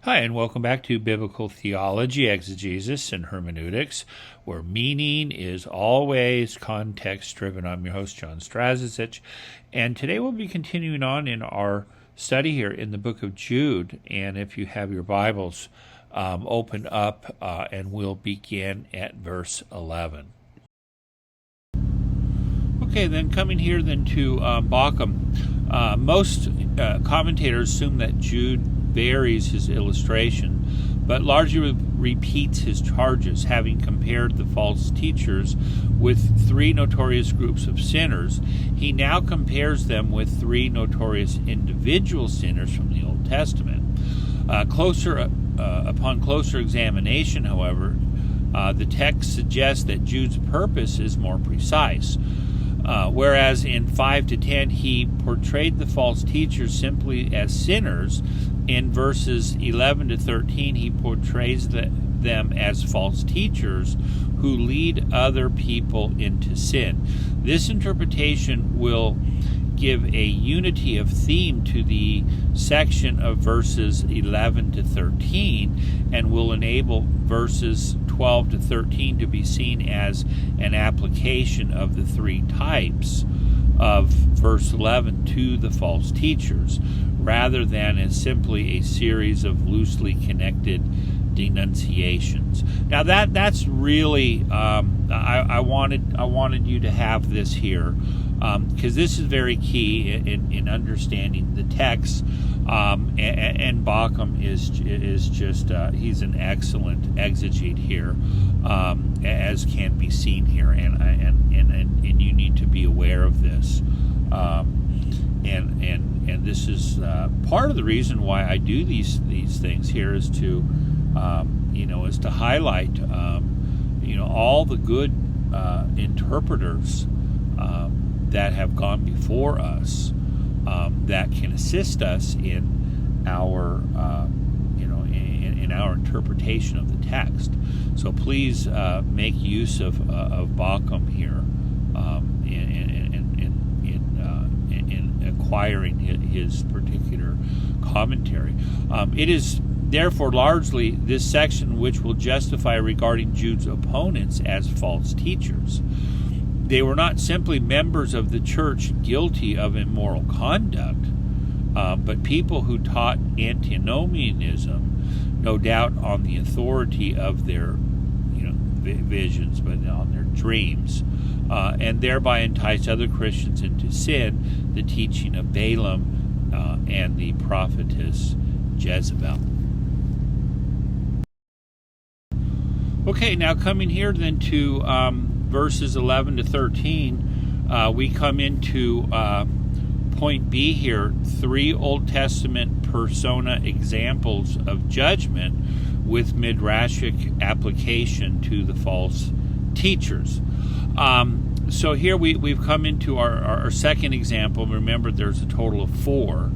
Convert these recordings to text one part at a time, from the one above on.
Hi, and welcome back to Biblical Theology, Exegesis, and Hermeneutics, where meaning is always context-driven. I'm your host, John Strazicich, and today we'll be continuing on in our study here in the book of Jude. And if you have your Bibles, open up, and we'll begin at verse 11. Okay, then coming here then to Balaam. Most commentators assume that Jude varies his illustration, but largely repeats his charges, having compared the false teachers with three notorious groups of sinners. He now compares them with three notorious individual sinners from the Old Testament. Upon closer examination, however, the text suggests that Jude's purpose is more precise. Whereas in 5 to 10 he portrayed the false teachers simply as sinners, in verses 11 to 13 he portrays them as false teachers who lead other people into sin. This interpretation will give a unity of theme to the section of verses 11 to 13 and will enable verses 12 to 13 to be seen as an application of the three types of verse 11 to the false teachers, rather than as simply a series of loosely connected denunciations. Now that's really I wanted you to have this here, because this is very key in understanding the text. And Balaam is just he's an excellent exegete here, as can be seen here, and you need to be aware of this. And this is part of the reason why I do these things here is to is to highlight all the good interpreters that have gone before us, that can assist us in our in our interpretation of the text. So please make use of Balaam here in acquiring his particular commentary. It is therefore largely this section which will justify regarding Jude's opponents as false teachers. They were not simply members of the church guilty of immoral conduct, but people who taught antinomianism, no doubt on the authority of their visions, but on their dreams, and thereby entice other Christians into sin, the teaching of Balaam and the prophetess Jezebel. Okay, now coming here then to verses 11 to 13, we come into point B here, three Old Testament persona examples of judgment with midrashic application to the false teachers. So here we've come into our second example. Remember, there's a total of four.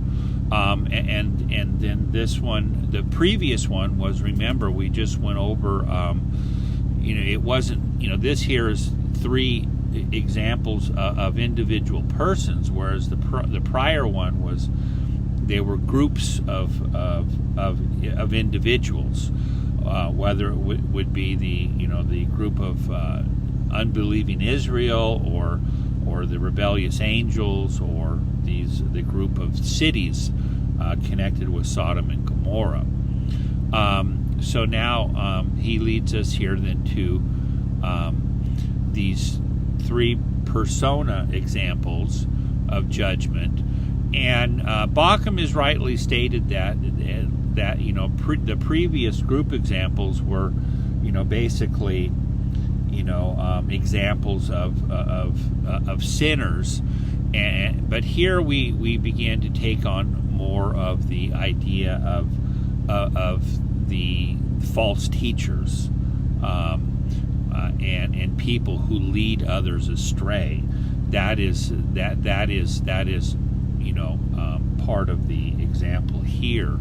And then this one, the previous one was, remember, we just went over, it wasn't, this here is three examples of individual persons, whereas the prior one was, they were groups of individuals, whether it would be the group of unbelieving Israel, or the rebellious angels, or the group of cities connected with Sodom and Gomorrah. So now he leads us here then to these three persona examples of judgment, and Balaam is rightly stated that the previous group examples were basically examples of sinners, but here we began to take on more of the idea of the false teachers, and people who lead others astray. That is part of the example here,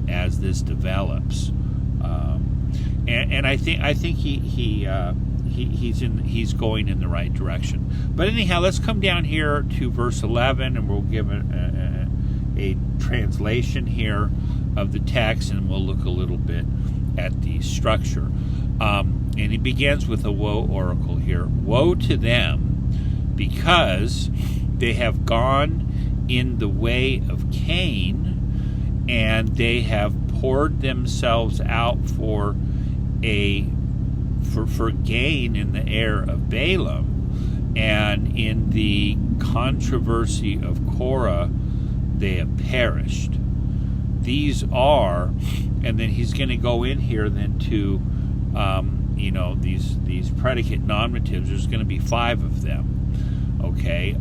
as this develops. And I think he's going in the right direction. But anyhow, let's come down here to verse 11, and we'll give a translation here of the text, and we'll look a little bit at the structure. And he begins with a woe oracle here. Woe to them, because they have gone in the way of Cain, and they have poured themselves out for gain in the heir of Balaam, and in the controversy of Korah they have perished. These are, and then he's going to go in here then to these predicate nominatives. There's going to be 5 of them. Okay,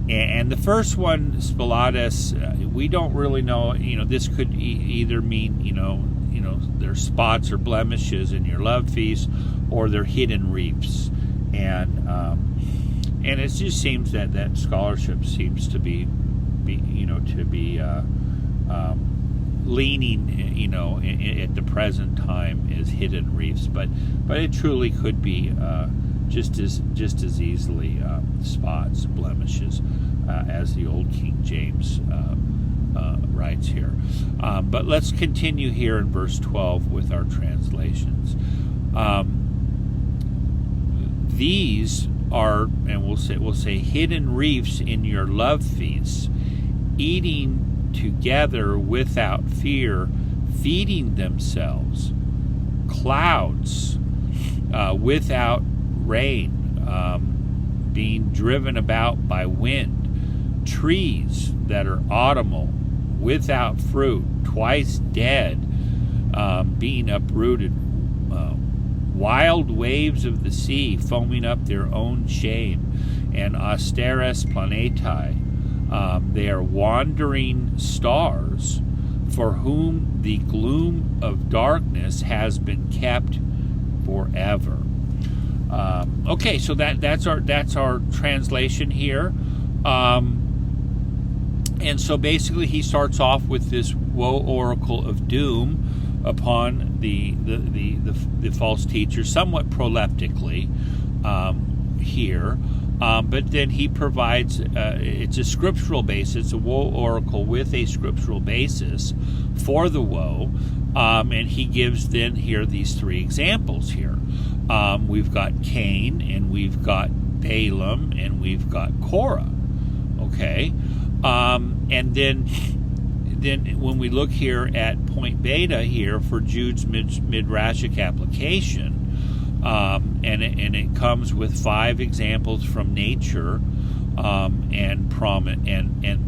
and the first one, Spalatus, we don't really know. This could either mean there's spots or blemishes in your love feast, or they're hidden reefs, and it just seems that scholarship seems to be leaning, at the present time as hidden reefs, but it truly could be just as easily spots, blemishes, as the old King James writes here. But let's continue here in verse 12 with our translations. These are, and we'll say hidden reefs in your love feasts, eating together without fear, feeding themselves, clouds without rain, being driven about by wind, trees that are autumnal without fruit, twice dead, being uprooted, wild waves of the sea foaming up their own shame, and austeres planetae, they are wandering stars, for whom the gloom of darkness has been kept forever. Okay, so that's our translation here. And so basically he starts off with this woe oracle of doom upon the false teacher, somewhat proleptically here. But then he provides, it's a scriptural basis, a woe oracle with a scriptural basis for the woe. And he gives then here these 3 examples here. We've got Cain, and we've got Balaam, and we've got Korah. Okay? And then when we look here at point beta here for Jude's midrashic application, and it comes with 5 examples from nature, and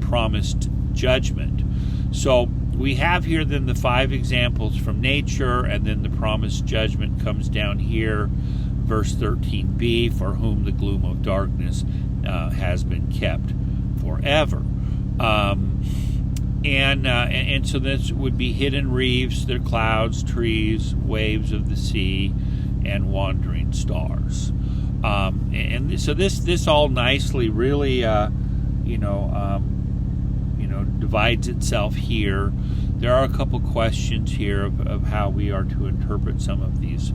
promised judgment. So we have here then the 5 examples from nature, and then the promised judgment comes down here, verse 13b, for whom the gloom of darkness has been kept forever. And so this would be hidden reefs, they're clouds, trees, waves of the sea, and wandering stars. And so this all nicely really divides itself here. There are a couple questions here of how we are to interpret some of these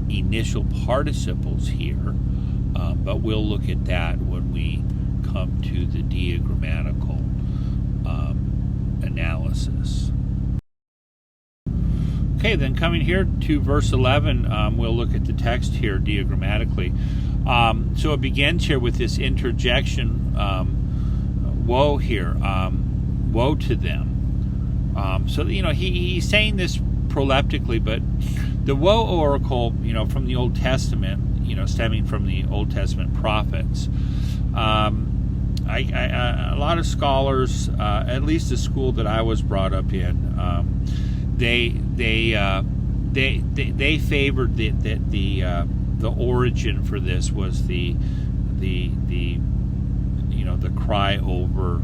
initial participles here, but we'll look at that when we come to the diagrammatical analysis. Okay, then coming here to verse 11, we'll look at the text here diagrammatically. So it begins here with this interjection, woe here, woe to them. So, he's saying this proleptically, but the woe oracle, from the Old Testament, stemming from the Old Testament prophets, a lot of scholars, at least the school that I was brought up in, they favored that the origin for this was the cry over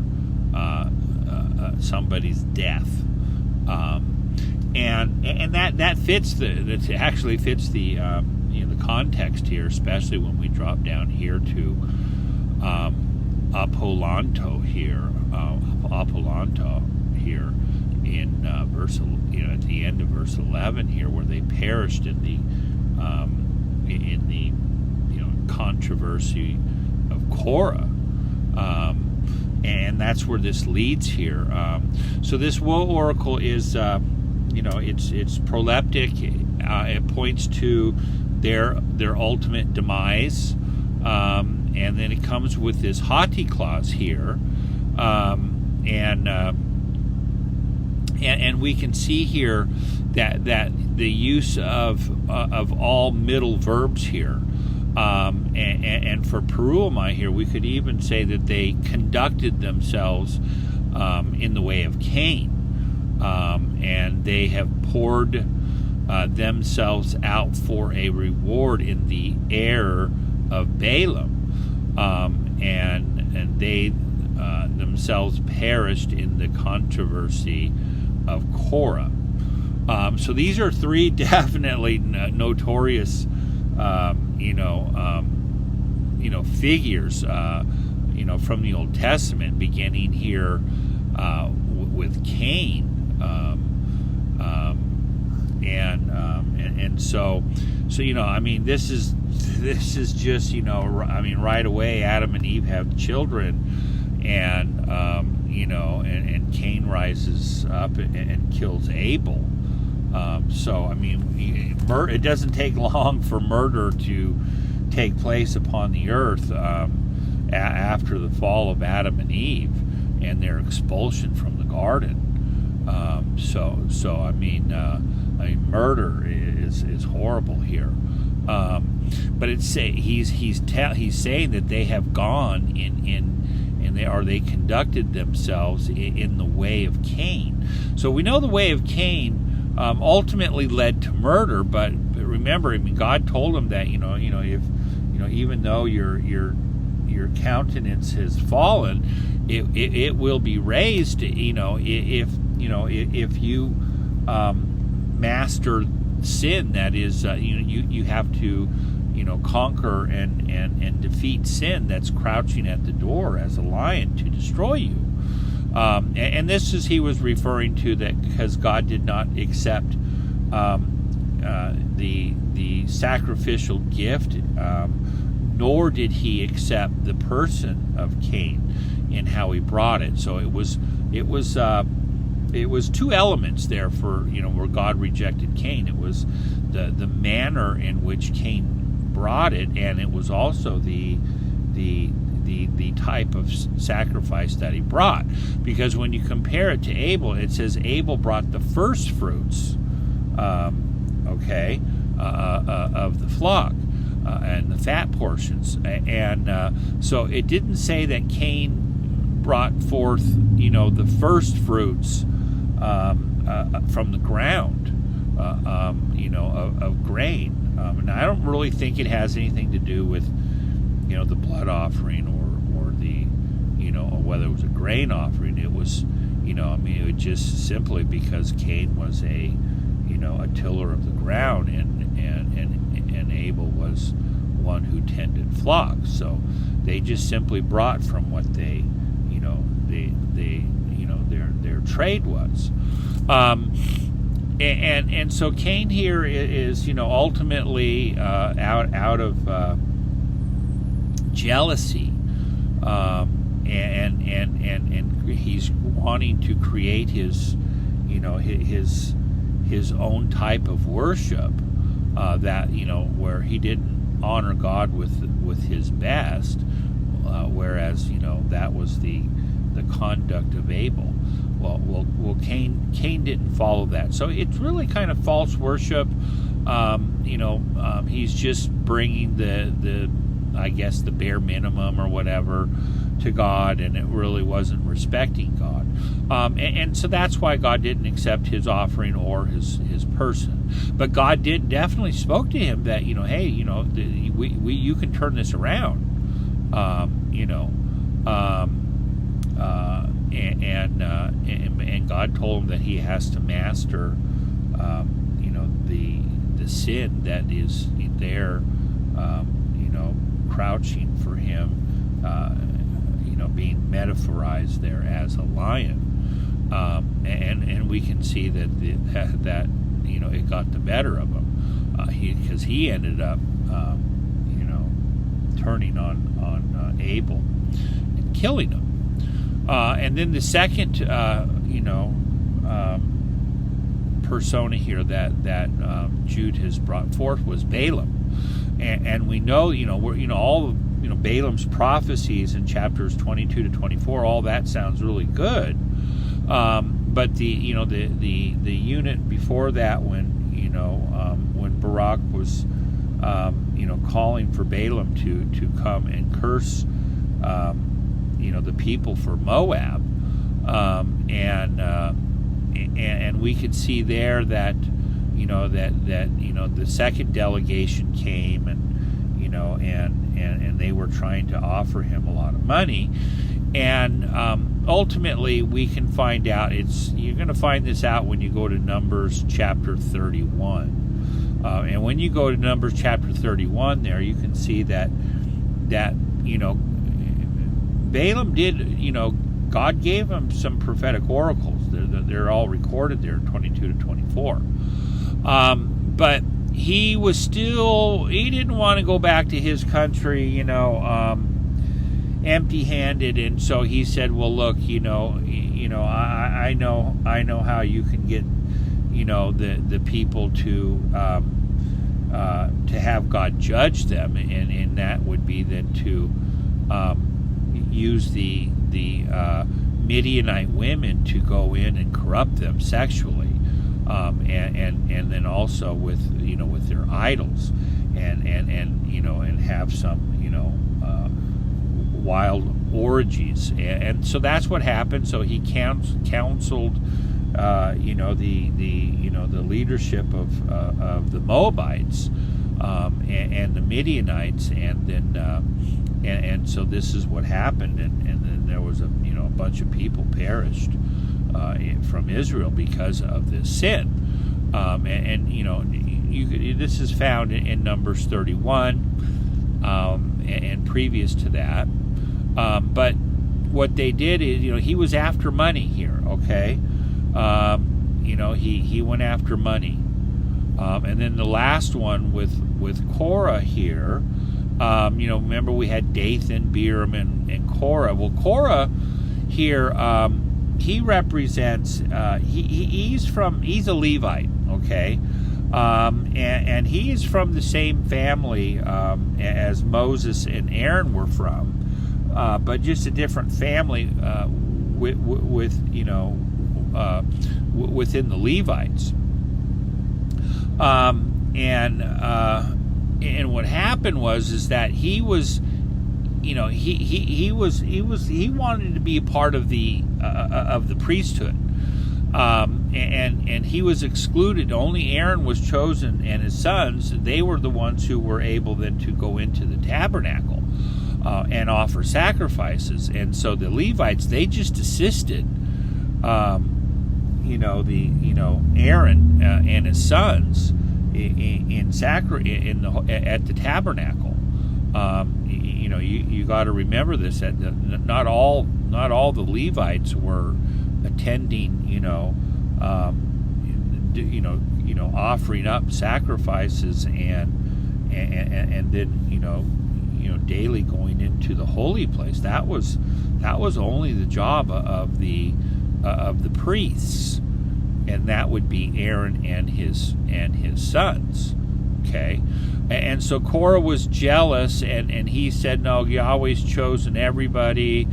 somebody's death, and that fits that actually fits the context here, especially when we drop down here to Apollanto here, in verse, at the end of verse 11 here, where they perished in the controversy of Korah. and that's where this leads here. So this Woe Oracle is, it's proleptic. It points to their ultimate demise, and then it comes with this haughty clause here, and we can see here that the use of all middle verbs here. And for Peruomai here, we could even say that they conducted themselves in the way of Cain, and they have poured themselves out for a reward in the error of Balaam, and they themselves perished in the controversy of Korah. So these are three definitely notorious figures, from the Old Testament, beginning here with Cain, and so this is just right away Adam and Eve have children, and Cain rises up and kills Abel. It doesn't take long for murder to take place upon the earth after the fall of Adam and Eve and their expulsion from the garden. Murder is horrible here. But he's saying that they have gone they conducted themselves in the way of Cain. So we know the way of Cain ultimately led to murder, but remember, God told him that if even though your countenance has fallen, it will be raised. If you master sin, that is, you have to conquer and defeat sin that's crouching at the door as a lion to destroy you. And this is he was referring to that because God did not accept the sacrificial gift, nor did he accept the person of Cain in how he brought it. So it was two elements there for where God rejected Cain. It was the manner in which Cain brought it, and it was also the type of sacrifice that he brought. Because when you compare it to Abel, it says Abel brought the first fruits, of the flock and the fat portions, and so it didn't say that Cain brought forth, the first fruits from the ground, of grain. And I don't really think it has anything to do with, the blood offering or the, whether it was a grain offering. It was, it was just simply because Cain was a tiller of the ground, and Abel was one who tended flocks. So they just simply brought from what they, their trade was. And so Cain here is ultimately out of jealousy, and he's wanting to create his own type of worship, that where he didn't honor God with his best, whereas that was the conduct of Abel. Well, Cain didn't follow that. So it's really kind of false worship. He's just bringing the bare minimum or whatever to God, and it really wasn't respecting God. And so that's why God didn't accept his offering or his person. But God definitely spoke to him that, hey, you can turn this around, and God told him that he has to master, the sin that is there, crouching for him, being metaphorized there as a lion, and we can see that it got the better of him, because he ended up, turning on Abel and killing him. And then the second, persona here that Jude has brought forth was Balaam, and we know, all of Balaam's prophecies in chapters 22 to 24. All that sounds really good, but the unit before that, when Barak was calling for Balaam to come and curse the people for Moab, and we could see there that the second delegation came, and they were trying to offer him a lot of money, and ultimately we can find out, you're going to find this out when you go to Numbers chapter 31, and when you go to Numbers chapter 31, there you can see that Balaam did, God gave him some prophetic oracles. They're all recorded there, 22 to 24. But he didn't want to go back to his country, empty-handed, and so he said, "Well, look, I know how you can get, the people to have God judge them, and that would be then to use the Midianite women to go in and corrupt them sexually, and then also with their idols, and have some wild orgies, and so that's what happened. So he counseled the leadership of the Moabites and the Midianites, and then and so this is what happened, and then there was a bunch of people perished from Israel because of this sin, this is found in Numbers 31 and previous to that, but what they did is he was after money here, okay, he went after money, and then the last one with Korah here. Remember we had Dathan, Balaam, and Korah. Well, Korah here, he represents, he's a Levite, okay, and he is from the same family as Moses and Aaron were from, but just a different family within the Levites, and what happened was that he was, he wanted to be a part of the priesthood, and he was excluded. Only Aaron was chosen, and his sons, they were the ones who were able then to go into the tabernacle and offer sacrifices. And so the Levites, they just assisted, Aaron and his sons at the tabernacle. You got to remember this, that not all the Levites were attending, offering up sacrifices and then daily going into the holy place. That was only the job of the priests, and that would be Aaron and his sons. Okay, and so Korah was jealous, and he said, "No, Yahweh's chosen everybody."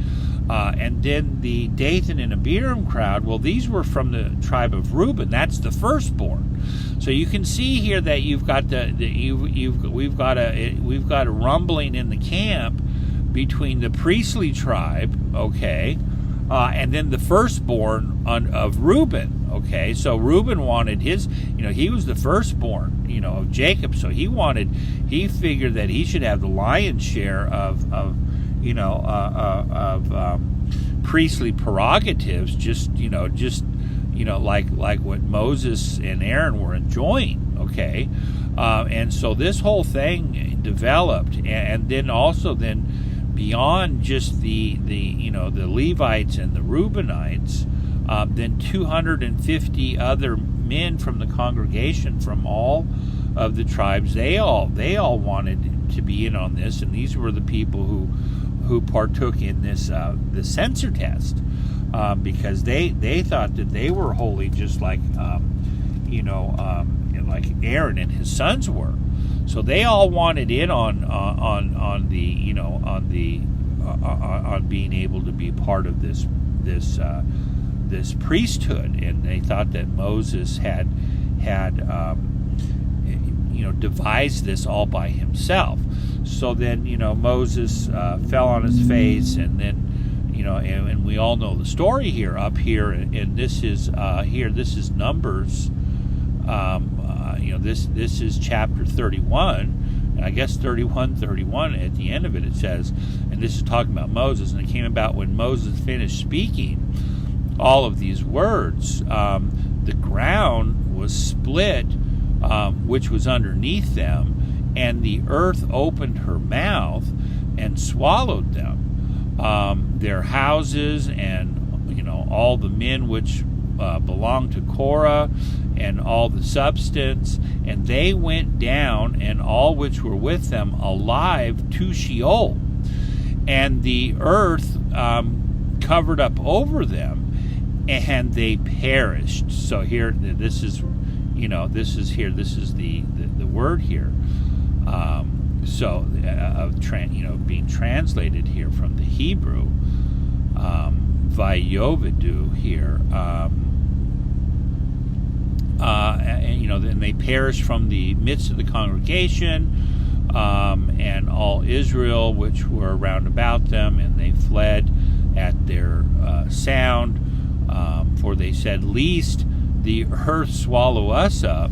And then the Dathan and Abiram crowd, well, these were from the tribe of Reuben. That's the firstborn. So you can see here that you've got we've got a rumbling in the camp between the priestly tribe, okay, and then the firstborn of Reuben. Okay, so Reuben wanted his, he was the firstborn, of Jacob, so he figured that he should have the lion's share of priestly prerogatives, just like what Moses and Aaron were enjoying. Okay, and so this whole thing developed, and then also beyond just the Levites and the Reubenites, then 250 other men from the congregation from all of the tribes, they all wanted to be in on this, and these were the people who who partook in this the censor test, because they thought that they were holy, just like like Aaron and his sons were. So they all wanted in on being able to be part of this priesthood, and they thought that Moses had devised this all by himself. So then Moses fell on his face, and then and we all know the story here up here, and this is this is Numbers. This is chapter 31, and I guess 31 at the end of it says, and this is talking about Moses, and it came about when Moses finished speaking all of these words, the ground was split, which was underneath them, and the earth opened her mouth and swallowed them, their houses, and all the men which belonged to Korah, and all the substance, and they went down, and all which were with them alive, to Sheol, and the earth covered up over them, and they perished. So here, this is the word here. Being translated here from the Hebrew, vayovedu here. And they perished from the midst of the congregation, and all Israel which were round about them, and they fled at their sound, for they said, "Lest the earth swallow us up."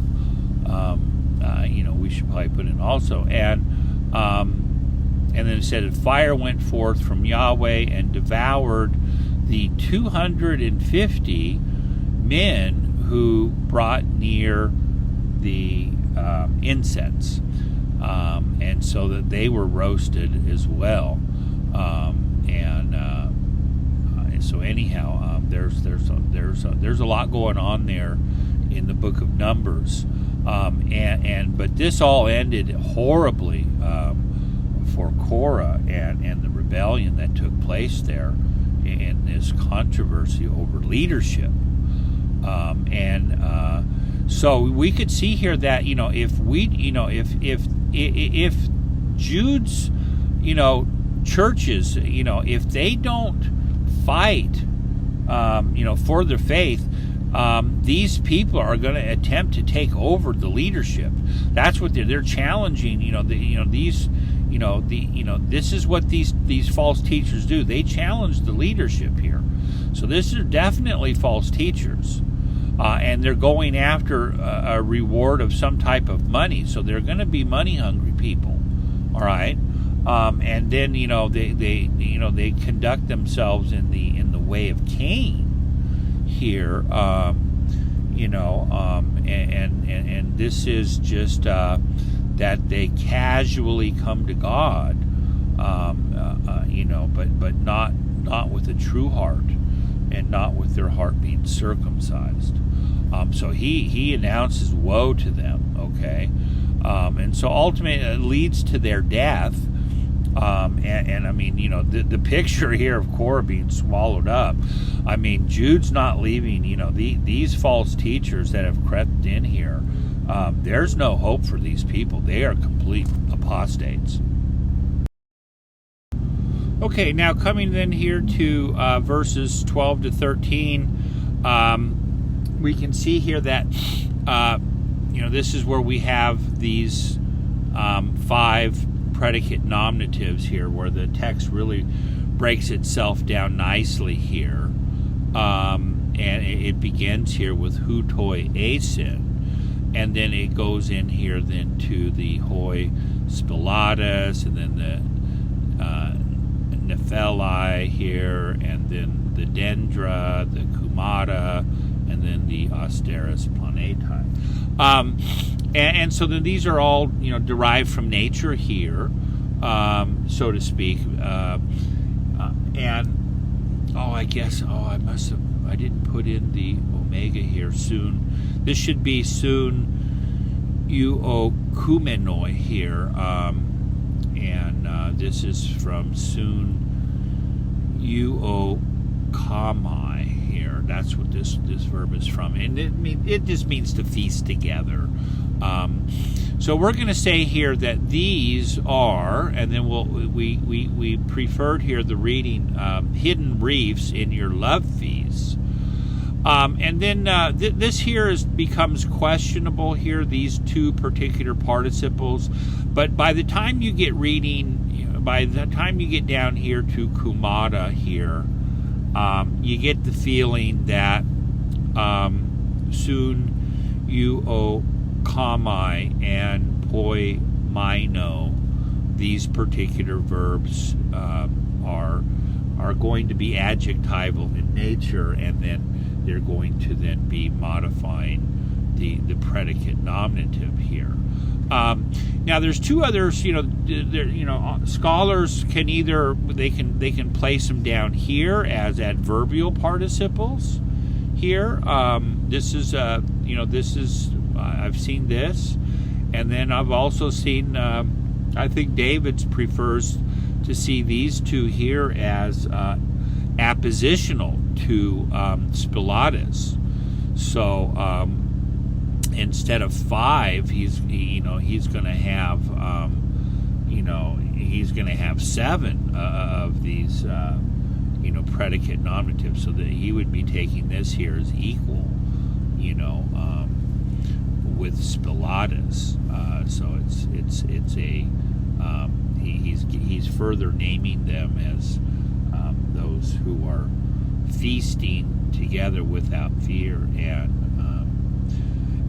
We should probably put in also, and then it said, "And fire went forth from Yahweh and devoured the 250 men who brought near the incense," and so that they were roasted as well. And so anyhow, there's a lot going on there in the book of Numbers, but this all ended horribly for Korah and the rebellion that took place there in this controversy over leadership. So we could see here that if Jude's churches if they don't fight for their faith, these people are going to attempt to take over the leadership. That's what they're challenging. This is what these false teachers do. They challenge the leadership here. So this are definitely false teachers, and they're going after a reward of some type of money. So they're going to be money hungry people. All right, and then they conduct themselves in the way of Cain here. And this is just that they casually come to God, but not with a true heart, and not with their heart being circumcised. So he announces woe to them, okay? And so ultimately it leads to their death. The picture here of Korah being swallowed up, Jude's not leaving, these false teachers that have crept in here, there's no hope for these people. They are complete apostates. Okay, now coming then here to verses 12 to 13, we can see here that, this is where we have these 5 predicate nominatives here, where the text really breaks itself down nicely here. And it begins here with hutoi asin, and then it goes in here then to the hoi spilatus, and then the nepheli here, and then the dendra, the kumata, and then the austeris planetai. And so then these are all derived from nature here, so to speak. I didn't put in the omega here. Soon, this should be soon euokumenoi here, and this is from soon uokamai here. That's what this verb is from, and it just means to feast together. So we're going to say here that these are, and then we preferred here the reading, hidden reefs in your love feasts. And then this here becomes questionable here, these two particular participles. But by the time you get by the time you get down here to kumata here, you get the feeling that soon uokamai and poi maino, these particular verbs are going to be adjectival in nature, and then they're going to then be modifying the predicate nominative here. Now, there's two others. Scholars can either they can place them down here as adverbial participles. Here, this is I've seen this, and then I've also seen. I think David's prefers to see these two here as appositional to spilatus. So instead of 5, he's going to have he's going to have 7 of these predicate nominatives, so that he would be taking this here as equal with spilatus. So it's a he's further naming them as those who are feasting together without fear,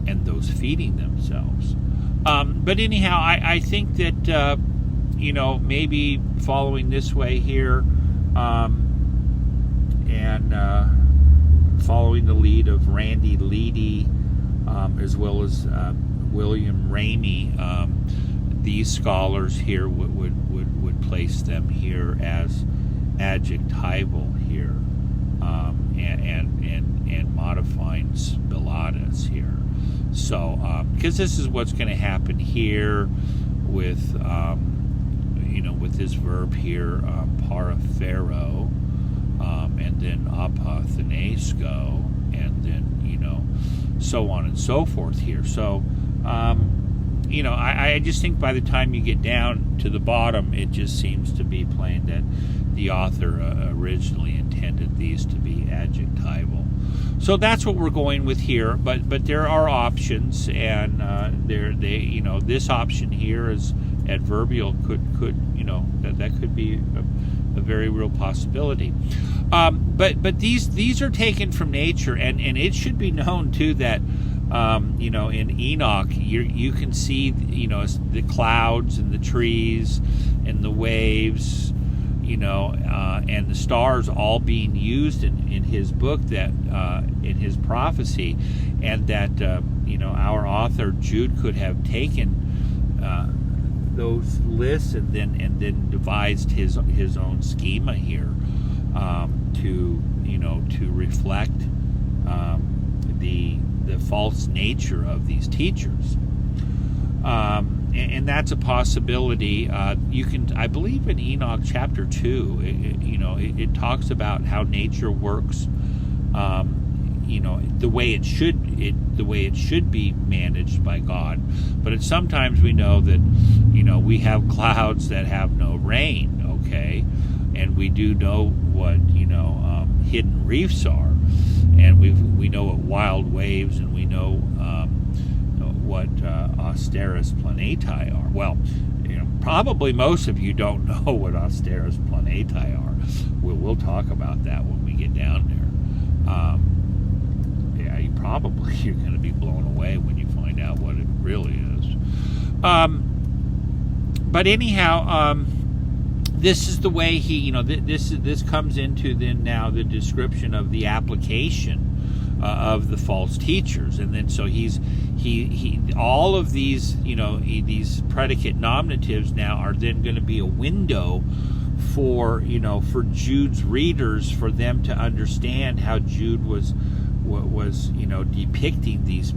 and those feeding themselves. But anyhow, I think that maybe following this way here, and following the lead of Randy Leedy, as well as William Ramey, these scholars here would place them here as adjectival here, and modifying spilatus here. So, because this is what's going to happen here with with this verb here, paraphero, and then apathenesco, and then so on and so forth here. So, I just think by the time you get down to the bottom, it just seems to be plain that the author originally intended these to be adjectival. So that's what we're going with here. But there are options, and this option here is adverbial could that could be a very real possibility. But these are taken from nature, and it should be known too that in Enoch you can see the clouds and the trees and the waves, and the stars all being used in his book, that in his prophecy, and that our author Jude could have taken those lists and then devised his own schema here to reflect the false nature of these teachers. And that's a possibility. You can, I believe, in Enoch chapter 2, it talks about how nature works, the way it should be managed by God. But sometimes we know that, we have clouds that have no rain, okay, and we do know what hidden reefs are, and we know what wild waves, and we know what austeris planetae are. Well, probably most of you don't know what austeris planetae are. We'll talk about that when we get down there. You're going to be blown away when you find out what it really is. But anyhow, this is the way he, this comes into then now the description of the application of the false teachers, and then so he all of these these predicate nominatives now are then going to be a window for Jude's readers, for them to understand how Jude was depicting these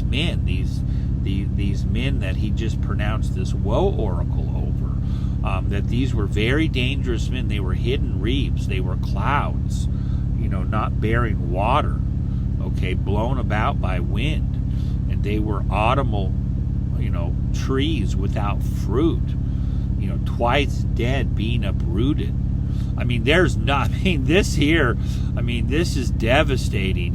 men that he just pronounced this Woe Oracle over. that these were very dangerous men. They were hidden reefs. They were clouds, not bearing water, okay, blown about by wind. And they were autumnal, trees without fruit, twice dead, being uprooted. This is devastating,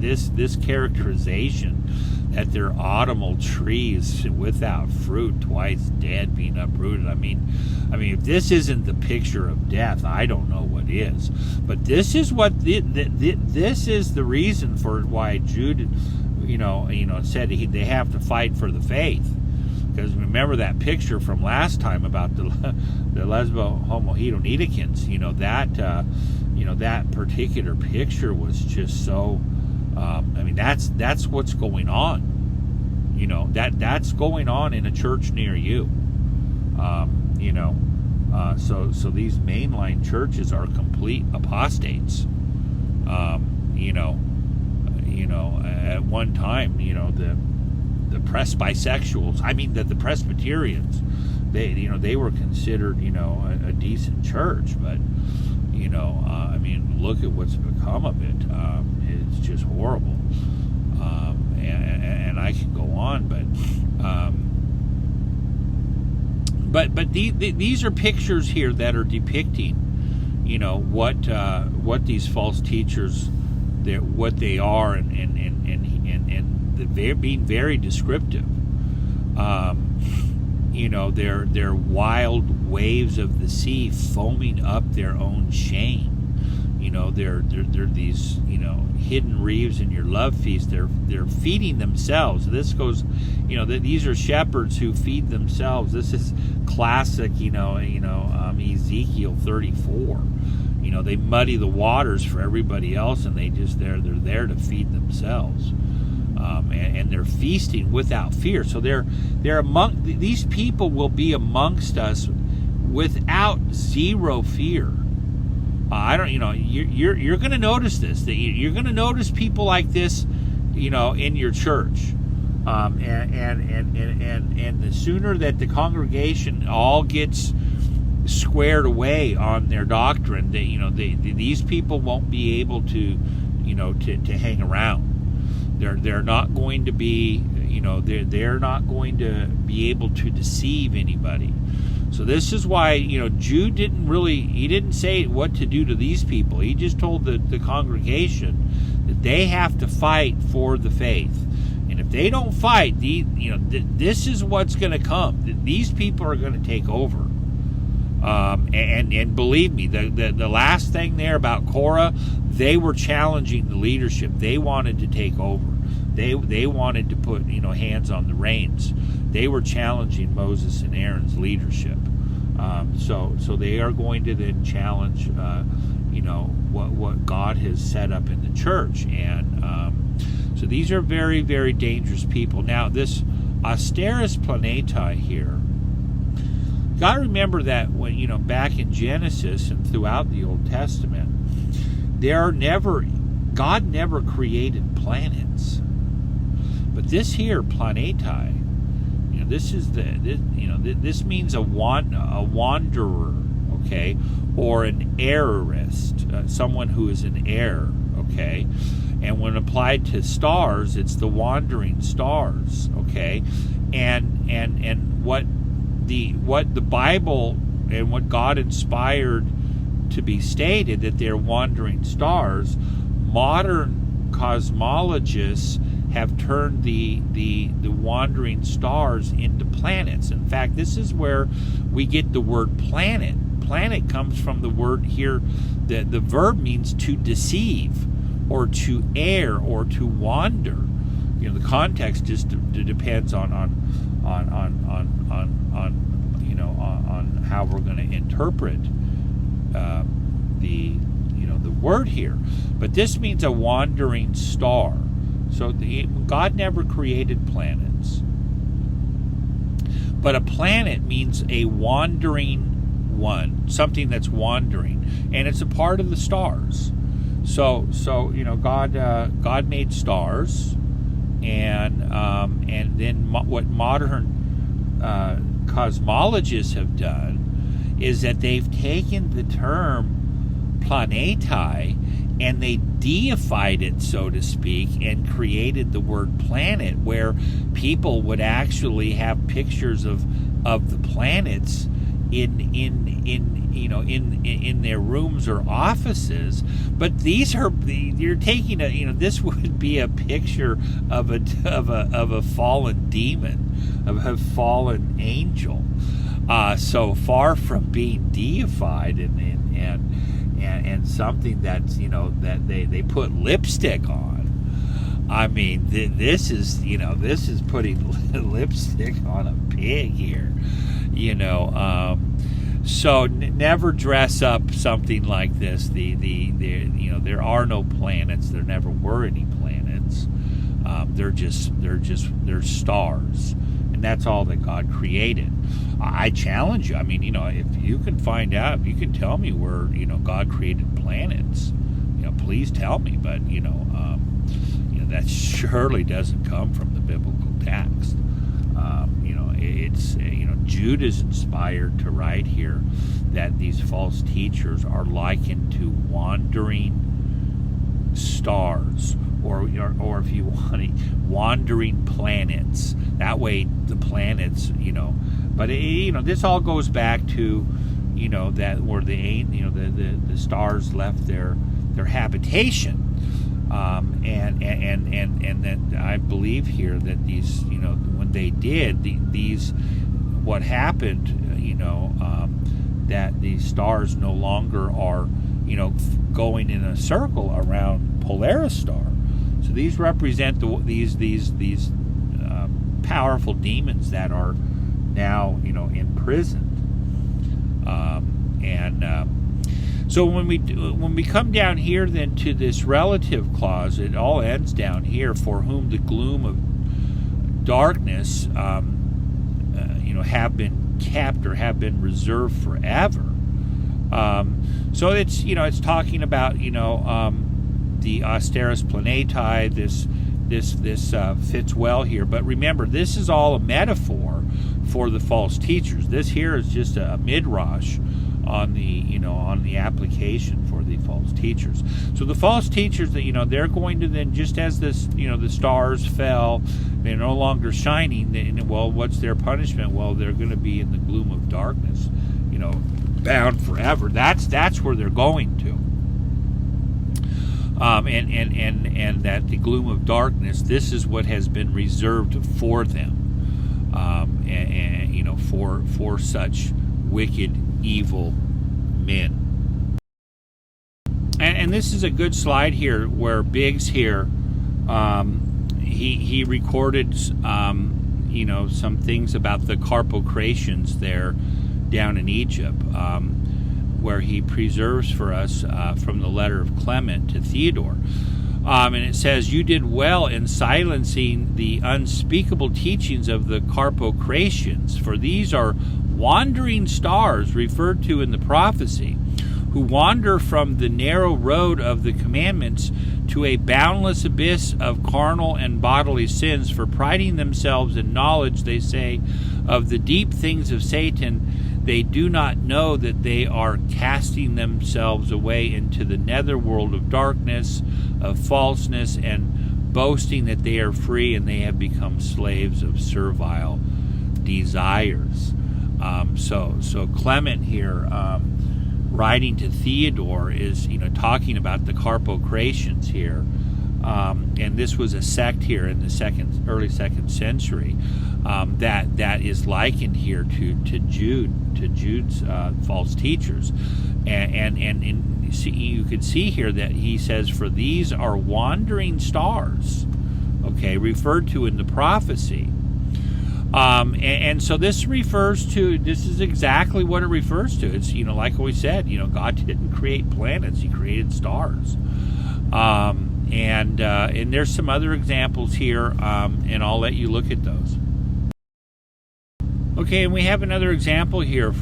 this characterization that they're autumnal trees without fruit, twice dead, being uprooted. If this isn't the picture of death, I don't know what is. But this is this is the reason for why Jude, said they have to fight for the faith. Because remember that picture from last time about the lesbo-homo-hedonidicans, that particular picture was just so, that's what's going on. That's going on in a church near you. So these mainline churches are complete apostates. At one time, the bisexuals, the Presbyterians, they were considered, a decent church, but, look at what's become of it. It's just horrible. And I can go on, but these are pictures here that are depicting, what these false teachers, what they are, and they're being very descriptive. They're wild waves of the sea foaming up their own shame. They're these, hidden reefs in your love feast. They're feeding themselves. This goes, these are shepherds who feed themselves. This is classic, Ezekiel 34. They muddy the waters for everybody else, and they're there to feed themselves. And they're feasting without fear. So these people will be amongst us without zero fear. You're going to notice this. That you're going to notice people like this, in your church. And the sooner that the congregation all gets squared away on their doctrine, these people won't be able to hang around. They're not going to be, they're not going to be able to deceive anybody. So this is why, Jude didn't say what to do to these people. He just told the congregation that they have to fight for the faith. And if they don't fight, this is what's going to come. These people are going to take over. And believe me, the last thing there about Korah, they were challenging the leadership. They wanted to take over. They wanted to put hands on the reins. They were challenging Moses and Aaron's leadership. So they are going to then challenge what God has set up in the church. And so these are very, very dangerous people. Now this Asteris Planetae here, got to remember that when back in Genesis and throughout the Old Testament, God never created planets. But this here, Planetae, this is this means a wanderer, okay, or an errorist, someone who is in error, okay. And when applied to stars, it's the wandering stars, okay. And what the Bible and what God inspired to be stated, that they're wandering stars, modern cosmologists have turned the wandering stars into planets. In fact, this is where we get the word planet. Planet comes from the word here, the verb means to deceive or to err or to wander. The context just depends on how we're going to interpret the word here. But this means a wandering star. So God never created planets. But a planet means a wandering one, something that's wandering, and it's a part of the stars. So God made stars, and then what modern cosmologists have done is that they've taken the term planetae and they deified it, so to speak, and created the word planet, where people would actually have pictures of the planets in their rooms or offices. But these are, you're taking this would be a picture of a fallen demon, of a fallen angel, so far from being deified and something that's that they put lipstick on. I mean, this is putting lipstick on a pig here, So never dress up something like this. There are no planets. There never were any planets. They're stars, and that's all that God created. I challenge you. I mean, if you can find out, if you can tell me where God created planets, please tell me. But that surely doesn't come from the biblical text. Jude is inspired to write here that these false teachers are likened to wandering stars, or if you want it, wandering planets. That way, the planets, But this all goes back to, that where the stars left their habitation. And that I believe here that these, when they did these, what happened, that these stars no longer are, going in a circle around Polaris star. So these represent these powerful demons that are now, imprisoned. So when we come down here then to this relative clause, it all ends down here, for whom the gloom of darkness, have been kept or have been reserved forever. So it's talking about the austeris planetae. This fits well here, but remember, this is all a metaphor for the false teachers. This here is just a midrash on the application for the false teachers. So the false teachers, that they're going to then, just as this, the stars fell, they're no longer shining. Well, what's their punishment? Well, they're going to be in the gloom of darkness, bound forever. That's where they're going to. And that the gloom of darkness, this is what has been reserved for them, for such wicked, evil men. And this is a good slide here where Biggs here, he recorded some things about the Carpocratians there down in Egypt, where he preserves for us from the letter of Clement to Theodore. And it says, "You did well in silencing the unspeakable teachings of the Carpocratians, for these are wandering stars referred to in the prophecy, who wander from the narrow road of the commandments to a boundless abyss of carnal and bodily sins, for priding themselves in knowledge, they say, of the deep things of Satan, they do not know that they are casting themselves away into the netherworld of darkness, of falseness, and boasting that they are free, and they have become slaves of servile desires." So Clement here, writing to Theodore, is talking about the Carpocratians here, and this was a sect here in the early second century that is likened here to Jude's false teachers, and you can see here that he says, "For these are wandering stars," referred to in the prophecy. And so this is exactly what it refers to. It's, like we said, God didn't create planets, he created stars. And there's some other examples here, and I'll let you look at those. Okay, and we have another example here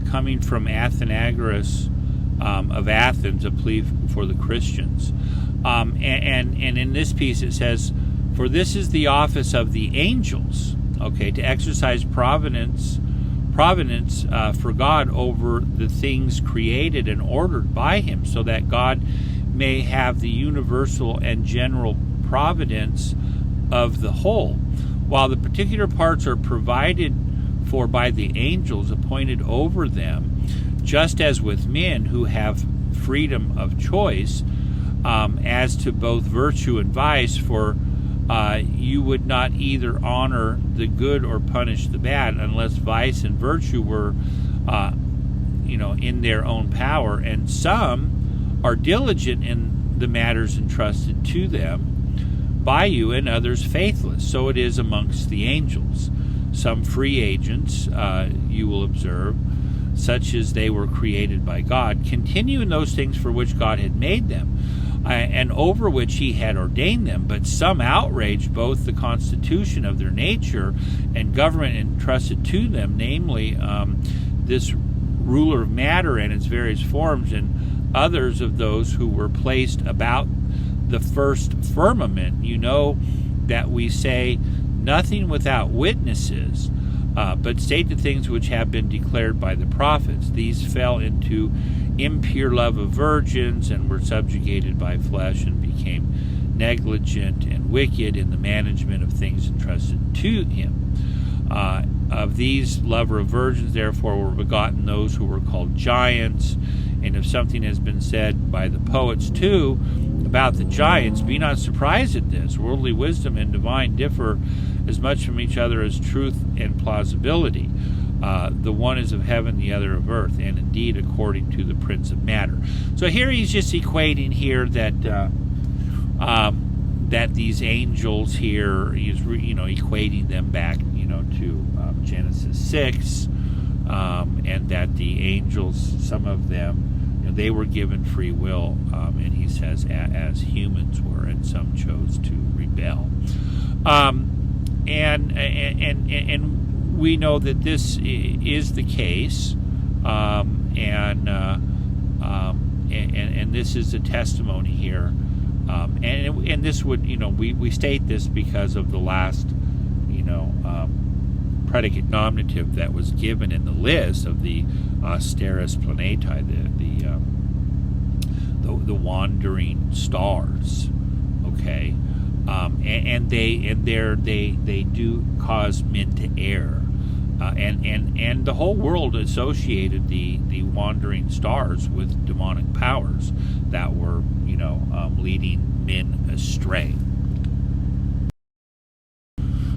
coming from Athenagoras of Athens, a plea for the Christians. And in this piece it says, "For this is the office of the angels." to exercise providence for God over the things created and ordered by him, so that God may have the universal and general providence of the whole, while the particular parts are provided for by the angels appointed over them, just as with men who have freedom of choice as to both virtue and vice, for you would not either honor the good or punish the bad, unless vice and virtue were in their own power. And some are diligent in the matters entrusted to them by you, and others faithless. So it is amongst the angels. Some free agents, you will observe, such as they were created by God, continue in those things for which God had made them, and over which he had ordained them. But some outrage both the constitution of their nature and government entrusted to them, namely this ruler of matter and its various forms, and others of those who were placed about the first firmament. You know that we say nothing without witnesses, but state the things which have been declared by the prophets. These fell into impure love of virgins, and were subjugated by flesh, and became negligent and wicked in the management of things entrusted to him. Of these lover of virgins, therefore, were begotten those who were called giants. And if something has been said by the poets too about the giants, be not surprised at this. Worldly wisdom and divine differ as much from each other as truth and plausibility. The one is of heaven, the other of earth, and indeed according to the prince of matter. So here he's just equating here that that these angels here, he's equating them back to Genesis 6, and that the angels, some of them, they were given free will, and he says as humans were, and some chose to rebel. And we know that this is the case, and this is a testimony here, and this would we state this because of the last predicate nominative that was given in the list of the Steris planetae, the wandering stars. Okay. And they do cause men to err, and the whole world associated the wandering stars with demonic powers that were leading men astray.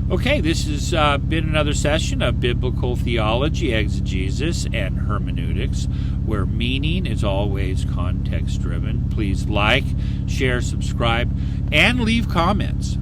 Okay, this has been another session of Biblical Theology, Exegesis, and Hermeneutics, where meaning is always context-driven. Please like, share, subscribe, and leave comments.